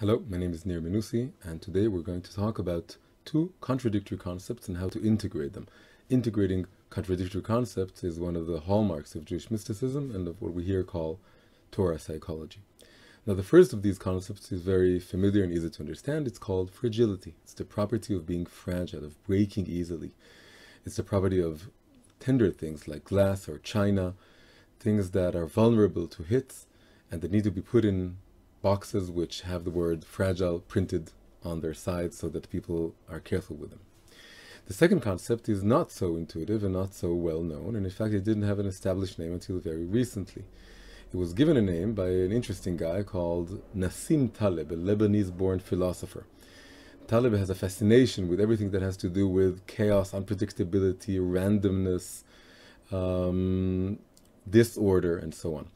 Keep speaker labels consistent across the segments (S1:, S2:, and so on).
S1: Hello, my name is Nir Menusi, and today we're going to talk about two contradictory concepts and how to integrate them. Integrating contradictory concepts is one of the hallmarks of Jewish mysticism and of what we here call Torah psychology. Now, the first of these concepts is very familiar and easy to understand. It's called fragility. It's the property of being fragile, of breaking easily. It's the property of tender things like glass or china, things that are vulnerable to hits and that need to be put in boxes which have the word fragile printed on their sides so that people are careful with them. The second concept is not so intuitive and not so well known, and in fact it didn't have an established name until very recently. It was given a name by an interesting guy called Nassim Taleb, a Lebanese-born philosopher. Taleb has a fascination with everything that has to do with chaos, unpredictability, randomness, disorder, and so on.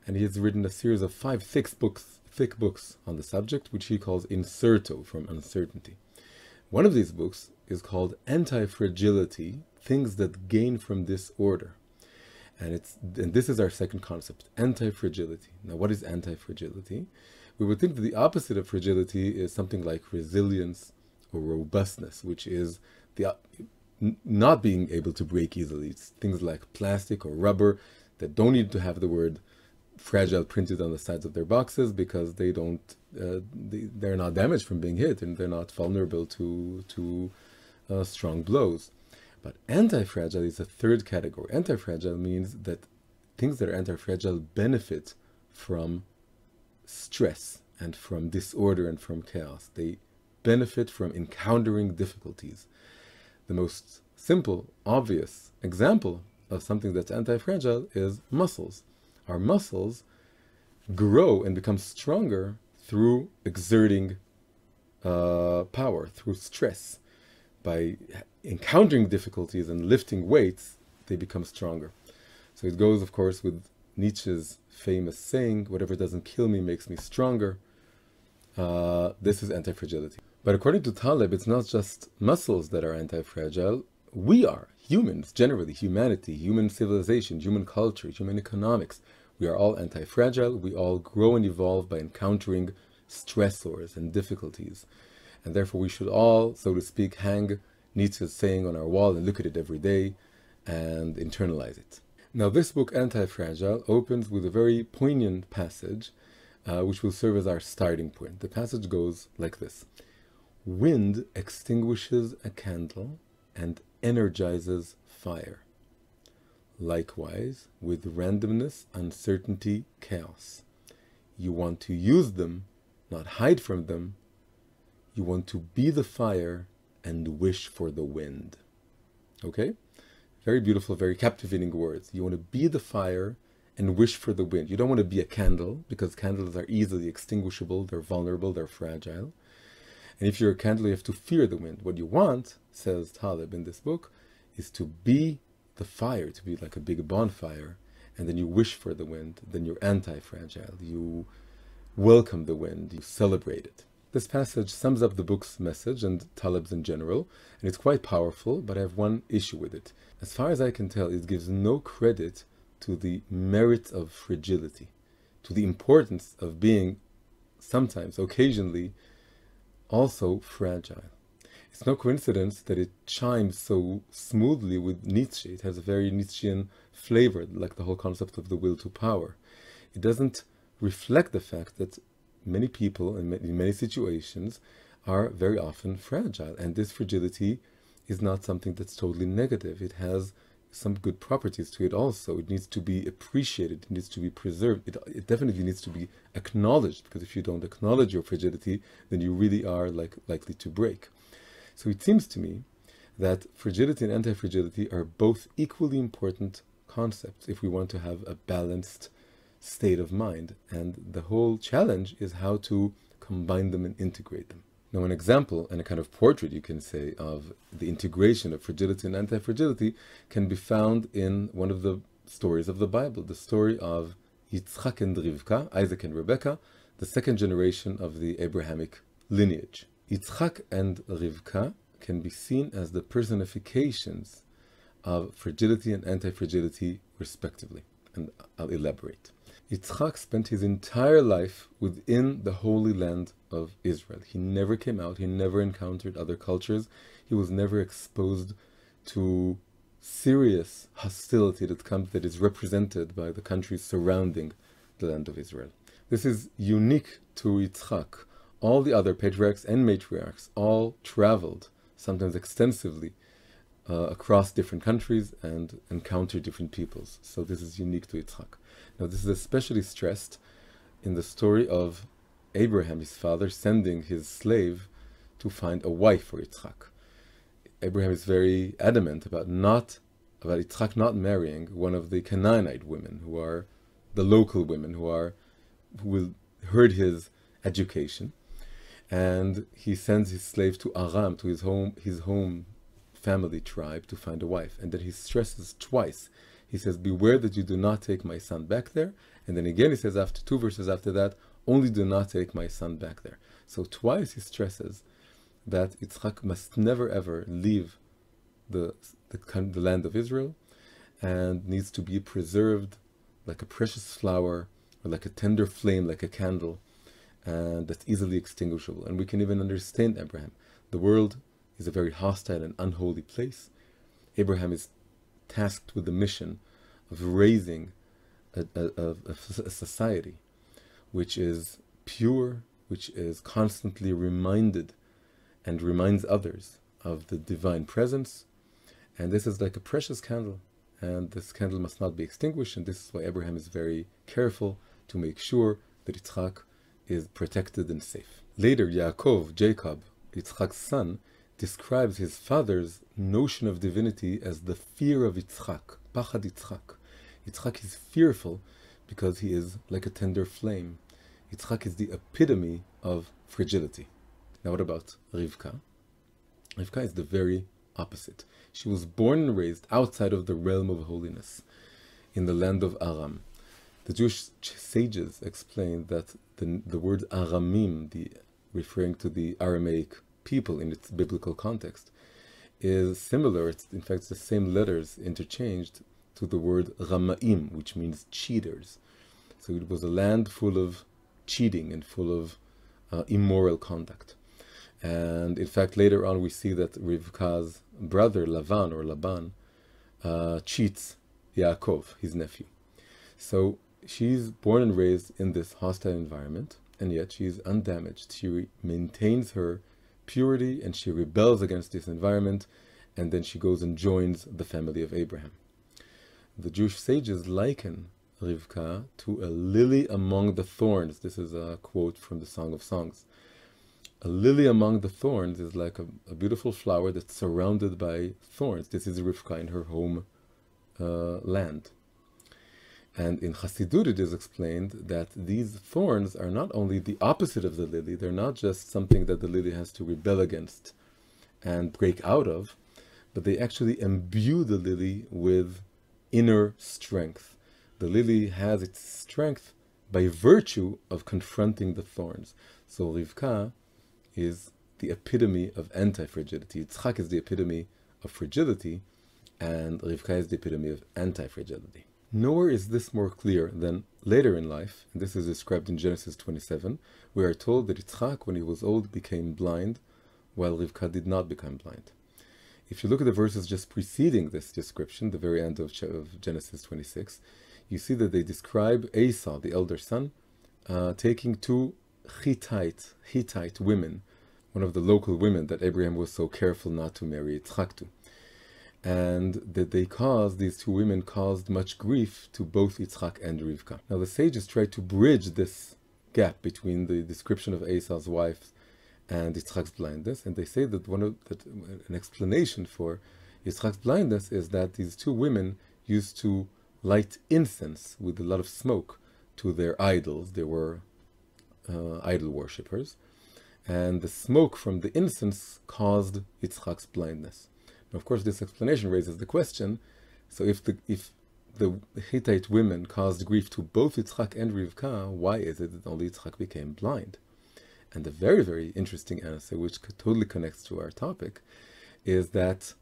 S1: And he has written a series of five thick books on the subject, which he calls Inserto, from uncertainty. One of these books is called Antifragility, Things That Gain from Disorder. And this is our second concept, anti-fragility. Now, what is anti-fragility? We would think that the opposite of fragility is something like resilience or robustness, which is not being able to break easily. It's things like plastic or rubber that don't need to have the word fragile printed on the sides of their boxes because they're not damaged from being hit and they're not vulnerable to strong blows. But anti-fragile is a third category. Anti-fragile means that things that are anti-fragile benefit from stress and from disorder and from chaos. They benefit from encountering difficulties. The most simple, obvious example of something that's anti-fragile is muscles. Our muscles grow and become stronger through exerting power, through stress. By encountering difficulties and lifting weights, they become stronger. So it goes, of course, with Nietzsche's famous saying, whatever doesn't kill me makes me stronger. This is anti-fragility. But according to Taleb, it's not just muscles that are anti-fragile. We are. Humans, generally, humanity, human civilization, human culture, human economics, we are all anti-fragile. We all grow and evolve by encountering stressors and difficulties. And therefore we should all, so to speak, hang Nietzsche's saying on our wall and look at it every day and internalize it. Now this book, Anti-Fragile, opens with a very poignant passage which will serve as our starting point. The passage goes like this. Wind extinguishes a candle and energizes fire. Likewise, with randomness, uncertainty, chaos. You want to use them, not hide from them. You want to be the fire and wish for the wind. Okay? Very beautiful, very captivating words. You want to be the fire and wish for the wind. You don't want to be a candle, because candles are easily extinguishable, they're vulnerable, they're fragile. And if you're a candle, you have to fear the wind. What you want, says Taleb in this book, is to be the fire, to be like a big bonfire, and then you wish for the wind. Then you're anti-fragile. You welcome the wind, you celebrate it. This passage sums up the book's message and Taleb's in general, and it's quite powerful, but I have one issue with it. As far as I can tell, it gives no credit to the merits of fragility, to the importance of being sometimes, occasionally, also fragile. It's no coincidence that it chimes so smoothly with Nietzsche. It has a very Nietzschean flavor, like the whole concept of the will to power. It doesn't reflect the fact that many people in many situations are very often fragile, and this fragility is not something that's totally negative. It has some good properties to it also. It needs to be appreciated, it needs to be preserved, it definitely needs to be acknowledged, because if you don't acknowledge your fragility, then you really are likely to break. So it seems to me that fragility and anti-fragility are both equally important concepts if we want to have a balanced state of mind, and the whole challenge is how to combine them and integrate them. Now, an example and a kind of portrait, you can say, of the integration of fragility and anti-fragility can be found in one of the stories of the Bible, the story of Yitzchak and Rivkah, Isaac and Rebekah, the second generation of the Abrahamic lineage. Yitzchak and Rivkah can be seen as the personifications of fragility and anti-fragility respectively, and I'll elaborate. Yitzchak spent his entire life within the Holy Land of Israel. He never came out, he never encountered other cultures, he was never exposed to serious hostility that is represented by the countries surrounding the land of Israel. This is unique to Yitzchak. All the other patriarchs and matriarchs all traveled, sometimes extensively, across different countries and encountered different peoples. So this is unique to Yitzchak. Now this is especially stressed in the story of Abraham, his father, sending his slave to find a wife for Yitzchak. Abraham is very adamant about Yitzchak not marrying one of the Canaanite women, who are the local women who heard his education, and he sends his slave to Aram, to his home family tribe, to find a wife. And then he stresses twice. He says, beware that you do not take my son back there. And then again he says, after 2 verses after that, only do not take my son back there. So twice he stresses that Yitzchak must never ever leave the land of Israel, and needs to be preserved like a precious flower, or like a tender flame, like a candle, and that's easily extinguishable. And we can even understand Abraham. The world is a very hostile and unholy place. Abraham is tasked with the mission of raising a society which is pure, which is constantly reminded and reminds others of the divine presence. And this is like a precious candle, and this candle must not be extinguished, and this is why Abraham is very careful to make sure that Yitzchak is protected and safe. Later, Jacob, Yitzchak's son, describes his father's notion of divinity as the fear of Yitzchak, Pachad Yitzchak. Yitzchak is fearful because he is like a tender flame. Yitzchak is the epitome of fragility. Now what about Rivkah? Rivkah is the very opposite. She was born and raised outside of the realm of holiness, in the land of Aram. The Jewish sages explained that the word Aramim, referring to the Aramaic people in its biblical context, is similar, in fact the same letters interchanged, to the word Ramaim, which means cheaters. So it was a land full of cheating and full of immoral conduct. And in fact later on we see that Rivkah's brother Laban cheats Yaakov, his nephew. So she's born and raised in this hostile environment, and yet she's undamaged. She maintains her purity, and she rebels against this environment, and then she goes and joins the family of Abraham. The Jewish sages liken Rivkah to a lily among the thorns. This is a quote from the Song of Songs. A lily among the thorns is like a beautiful flower that's surrounded by thorns. This is Rivkah in her home land. And in Chassidut it is explained that these thorns are not only the opposite of the lily, they're not just something that the lily has to rebel against and break out of, but they actually imbue the lily with inner strength. The lily has its strength by virtue of confronting the thorns. So Rivkah is the epitome of anti-fragility. Yitzchak is the epitome of fragility, and Rivkah is the epitome of anti-fragility. Nowhere is this more clear than later in life, and this is described in Genesis 27. We are told that Yitzchak, when he was old, became blind, while Rivkah did not become blind. If you look at the verses just preceding this description, the very end of Genesis 26, you see that they describe Esau, the elder son, taking 2 Hittite women, one of the local women that Abraham was so careful not to marry Yitzchak to. And that these 2 women caused much grief to both Yitzchak and Rivkah. Now the sages tried to bridge this gap between the description of Esau's wife and Yitzchak's blindness, and they say that an explanation for Yitzchak's blindness is that these 2 women used to light incense with a lot of smoke to their idols. They were idol worshippers, and the smoke from the incense caused Yitzchak's blindness. Of course, this explanation raises the question, so if the Hittite women caused grief to both Yitzchak and Rivkah, why is it that only Yitzchak became blind? And the very, very interesting answer, which totally connects to our topic, is that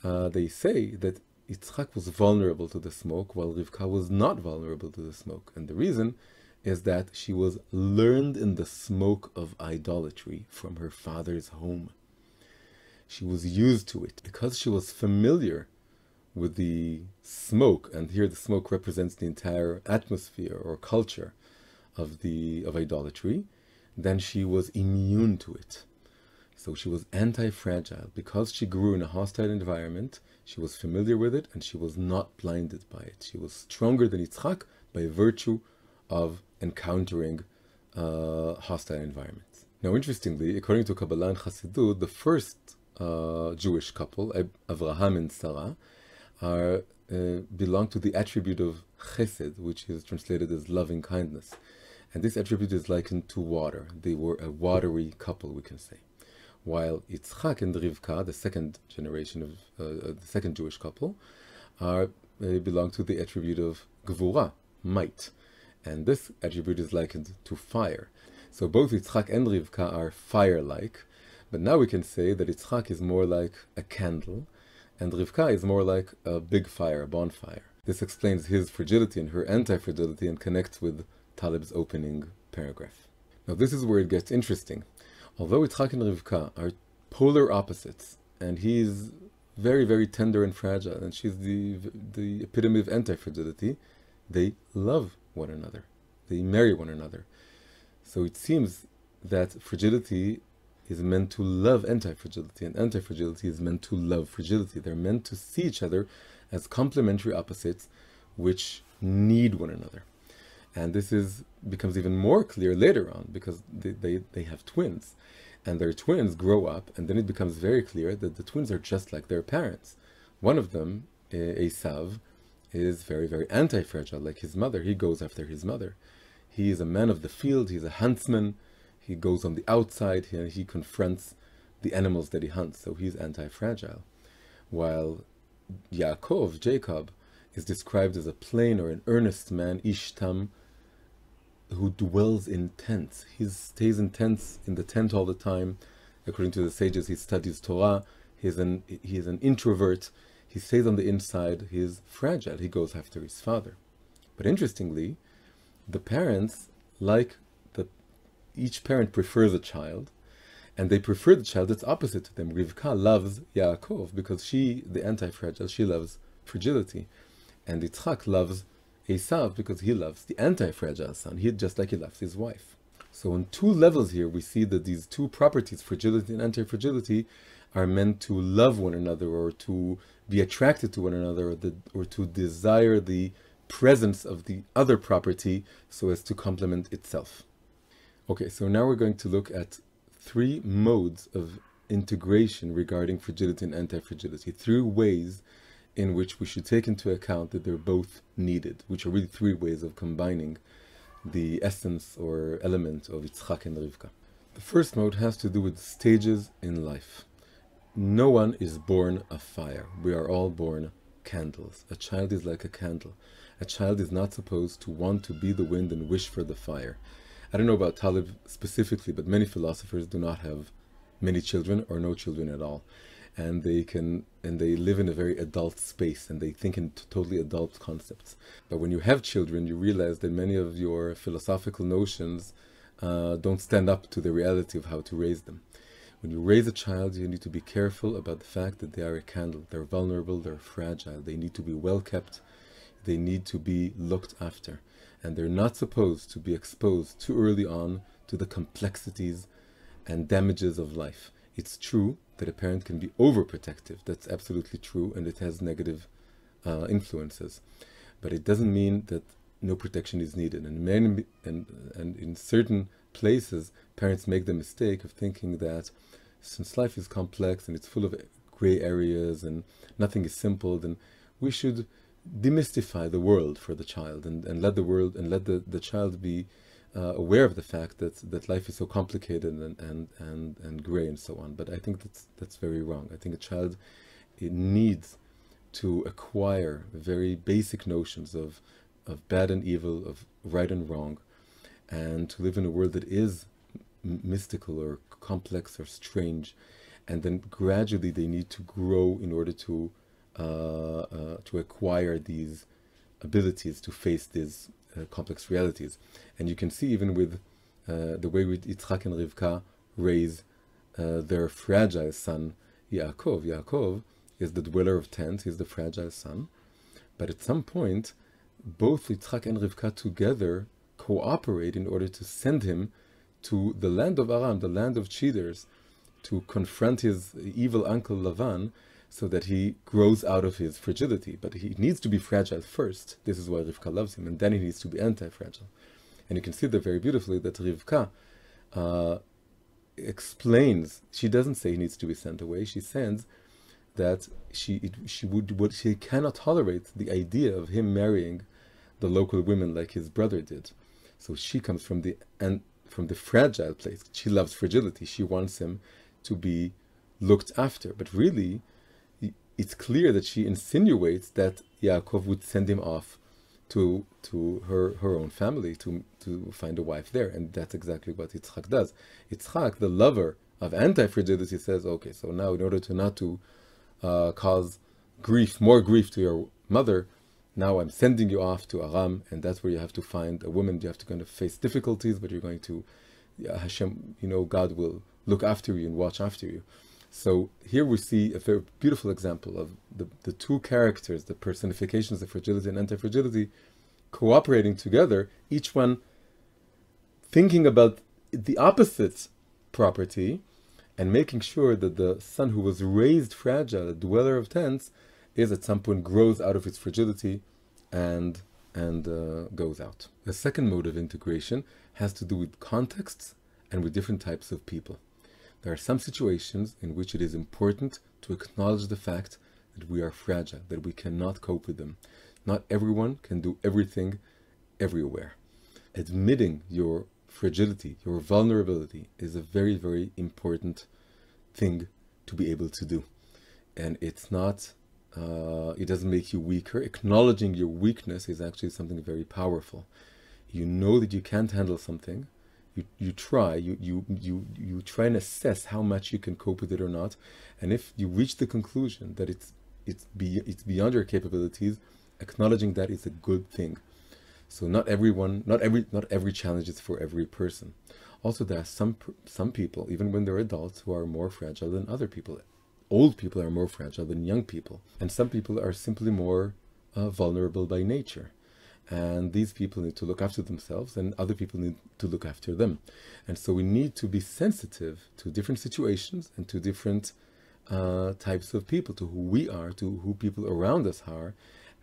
S1: they say that Yitzchak was vulnerable to the smoke, while Rivkah was not vulnerable to the smoke. And the reason is that she was learned in the smoke of idolatry from her father's home. She was used to it. Because she was familiar with the smoke, and here the smoke represents the entire atmosphere or culture of idolatry, then she was immune to it. So she was anti-fragile. Because she grew in a hostile environment, she was familiar with it, and she was not blinded by it. She was stronger than Yitzchak by virtue of encountering hostile environments. Now, interestingly, according to Kabbalah and Chassidut, the first Jewish couple, Avraham and Sarah, belong to the attribute of chesed, which is translated as loving kindness. And this attribute is likened to water. They were a watery couple, we can say. While Yitzchak and Rivkah, the second generation of the second Jewish couple, belong to the attribute of gvura, might. And this attribute is likened to fire. So both Yitzchak and Rivkah are fire-like, but now we can say that Yitzchak is more like a candle, and Rivkah is more like a big fire, a bonfire. This explains his fragility and her anti-fragility and connects with Taleb's opening paragraph. Now this is where it gets interesting. Although Yitzchak and Rivkah are polar opposites, and he's very, very tender and fragile, and she's the epitome of anti-fragility, they love one another. They marry one another. So it seems that fragility is meant to love anti-fragility, and anti-fragility is meant to love fragility. They're meant to see each other as complementary opposites which need one another. And this becomes even more clear later on, because they have twins, and their twins grow up, and then it becomes very clear that the twins are just like their parents. One of them, Esav, is very, very anti-fragile, like his mother. He goes after his mother. He is a man of the field, he's a huntsman, he goes on the outside, he confronts the animals that he hunts, so he's anti-fragile. While Yaakov, Jacob, is described as a plain or an earnest man, Ishtam, who dwells in tents. He stays in tents, in the tent all the time. According to the sages, he studies Torah. He is an introvert. He stays on the inside. He is fragile. He goes after his father. But interestingly, the parents, each parent prefers a child, and they prefer the child that's opposite to them. Rivkah loves Yaakov because she, the anti-fragile, she loves fragility. And Yitzchak loves Esav because he loves the anti-fragile son, just like he loves his wife. So on two levels here, we see that these two properties, fragility and anti-fragility, are meant to love one another, or to be attracted to one another, or to desire the presence of the other property so as to complement itself. Okay, so now we're going to look at three modes of integration regarding fragility and anti-fragility, three ways in which we should take into account that they're both needed, which are really three ways of combining the essence or element of Yitzchak and Rivkah. The first mode has to do with stages in life. No one is born a fire. We are all born candles. A child is like a candle. A child is not supposed to want to be the wind and wish for the fire. I don't know about Taleb specifically, but many philosophers do not have many children or no children at all. And they live in a very adult space, and they think in totally adult concepts. But when you have children, you realize that many of your philosophical notions don't stand up to the reality of how to raise them. When you raise a child, you need to be careful about the fact that they are a candle. They're vulnerable, they're fragile, they need to be well kept, they need to be looked after. And they're not supposed to be exposed too early on to the complexities and damages of life. It's true that a parent can be overprotective. That's absolutely true, and it has negative influences. But it doesn't mean that no protection is needed. And in certain places, parents make the mistake of thinking that since life is complex and it's full of gray areas and nothing is simple, then we should demystify the world for the child and let the child be aware of the fact that life is so complicated and gray and so on. But I think that's very wrong. I think a child, it needs to acquire very basic notions of bad and evil, of right and wrong, and to live in a world that is mystical or complex or strange. And then gradually they need to grow in order to to acquire these abilities to face these complex realities. And you can see even with the way Yitzchak and Rivkah raise their fragile son Yaakov. Yaakov is the dweller of tents, he's the fragile son. But at some point, both Yitzchak and Rivkah together cooperate in order to send him to the land of Aram, the land of cheaters, to confront his evil uncle Lavan, so that he grows out of his fragility. But he needs to be fragile first. This is why Rivkah loves him, and then he needs to be anti-fragile. And you can see there very beautifully that Rivkah explains, she doesn't say he needs to be sent away, she says that she cannot tolerate the idea of him marrying the local women like his brother did. So she comes from the fragile place. She loves fragility. She wants him to be looked after. But really, it's clear that she insinuates that Yaakov would send him off to her own family to find a wife there. And that's exactly what Yitzchak does. Yitzchak, the lover of anti-fragility, says, okay, so now in order to not to cause more grief to your mother, now I'm sending you off to Aram, and that's where you have to find a woman. You have to kind of face difficulties, but you're going to, Hashem, God will look after you and watch after you. So here we see a very beautiful example of the two characters, the personifications of fragility and anti-fragility, cooperating together, each one thinking about the opposite property, and making sure that the son who was raised fragile, a dweller of tents, is at some point grows out of its fragility and goes out. The second mode of integration has to do with contexts and with different types of people. There are some situations in which it is important to acknowledge the fact that we are fragile, that we cannot cope with them. Not everyone can do everything everywhere. Admitting your fragility, your vulnerability, is a very, very important thing to be able to do. And it's not, it doesn't make you weaker. Acknowledging your weakness is actually something very powerful. You know that you can't handle something. You try and assess how much you can cope with it or not. And if you reach the conclusion that it's beyond your capabilities, acknowledging that is a good thing. So not every challenge is for every person. Also, there are some people, even when they're adults, who are more fragile than other people. Old people are more fragile than young people, and some people are simply more vulnerable by nature. And these people need to look after themselves, and other people need to look after them. And so we need to be sensitive to different situations and to different types of people, to who we are, to who people around us are,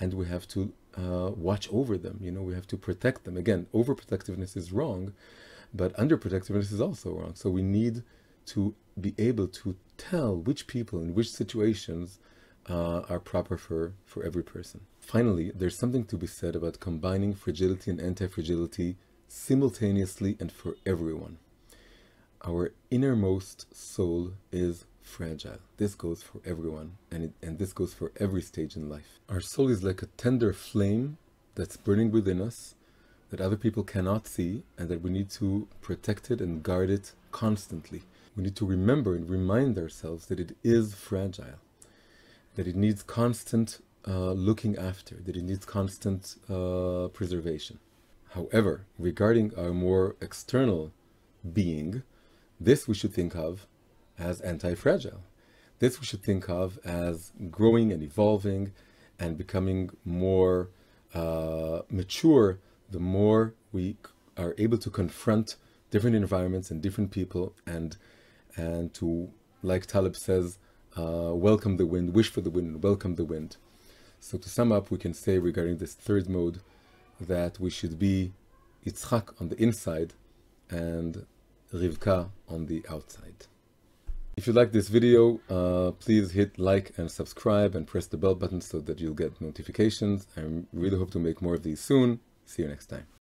S1: and we have to watch over them. We have to protect them. Again, overprotectiveness is wrong, but underprotectiveness is also wrong. So we need to be able to tell which people in which situations are proper for every person. Finally, there's something to be said about combining fragility and anti-fragility simultaneously and for everyone. Our innermost soul is fragile. This goes for everyone, and this goes for every stage in life. Our soul is like a tender flame that's burning within us, that other people cannot see, and that we need to protect it and guard it constantly. We need to remember and remind ourselves that it is fragile, that it needs constant looking after, that it needs constant preservation. However, regarding our more external being, this we should think of as anti-fragile. This we should think of as growing and evolving and becoming more mature the more we are able to confront different environments and different people, and to, like Taleb says, welcome the wind, wish for the wind, and welcome the wind. So to sum up, we can say regarding this third mode that we should be Yitzchak on the inside and Rivkah on the outside. If you like this video, please hit like and subscribe and press the bell button so that you'll get notifications. I really hope to make more of these soon. See you next time.